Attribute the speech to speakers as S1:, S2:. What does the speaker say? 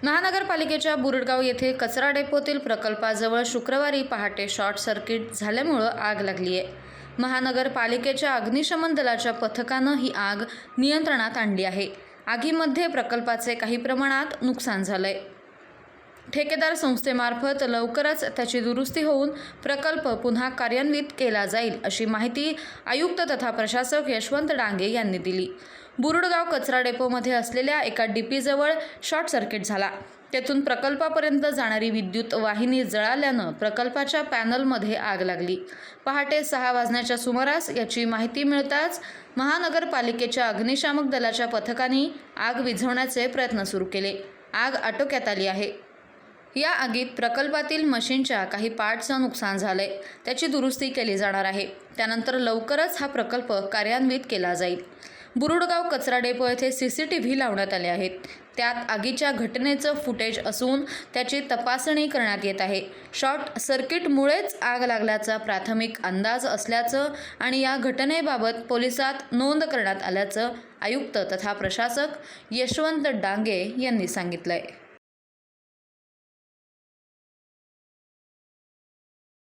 S1: महानगरपालिकेच्या बुरडगाव येथे कचरा डेपोतील प्रकल्पाजवळ शुक्रवारी पहाटे शॉर्ट सर्किट झाल्यामुळे आग लागली आहे। महानगरपालिकेच्या अग्निशमन दलाच्या पथकानं ही आग नियंत्रणात आणली आहे। आगीमध्ये प्रकल्पाचे काही प्रमाणात नुकसान झालंय। ठेकेदार संस्थेमार्फत लवकरच त्याची दुरुस्ती होऊन प्रकल्प पुन्हा कार्यान्वित केला जाईल अशी माहिती आयुक्त तथा प्रशासक यशवंत डांगे यांनी दिली। बुरडगाव कचरा डेपोमध्ये असलेल्या एका डीपीजवळ शॉर्ट सर्किट झाला। तेथून प्रकल्पापर्यंत जाणारी विद्युत वाहिनी जळाल्यानं प्रकल्पाच्या पॅनलमध्ये आग लागली। पहाटे 6 वाजण्याच्या सुमारास याची माहिती मिळताच महानगरपालिकेच्या अग्निशामक दलाच्या पथकाने आग विझवण्याचे प्रयत्न सुरू केले। आग आटोक्यात आली आहे। या आगीत प्रकल्पातील मशीनच्या काही पार्टचं नुकसान झालंय, त्याची दुरुस्ती केली जाणार आहे। त्यानंतर लवकरच हा प्रकल्प कार्यान्वित केला जाईल। बुरडगाव कचरा डेपो येथे CCTV लावण्यात आले आहेत। त्यात आगीच्या घटनेचं फुटेज असून त्याची तपासणी करण्यात येत आहे। शॉर्ट सर्किटमुळेच आग लागल्याचा प्राथमिक अंदाज असल्याचं आणि या घटनेबाबत पोलिसात नोंद करण्यात आल्याचं आयुक्त तथा प्रशासक यशवंत डांगे यांनी सांगितलंय।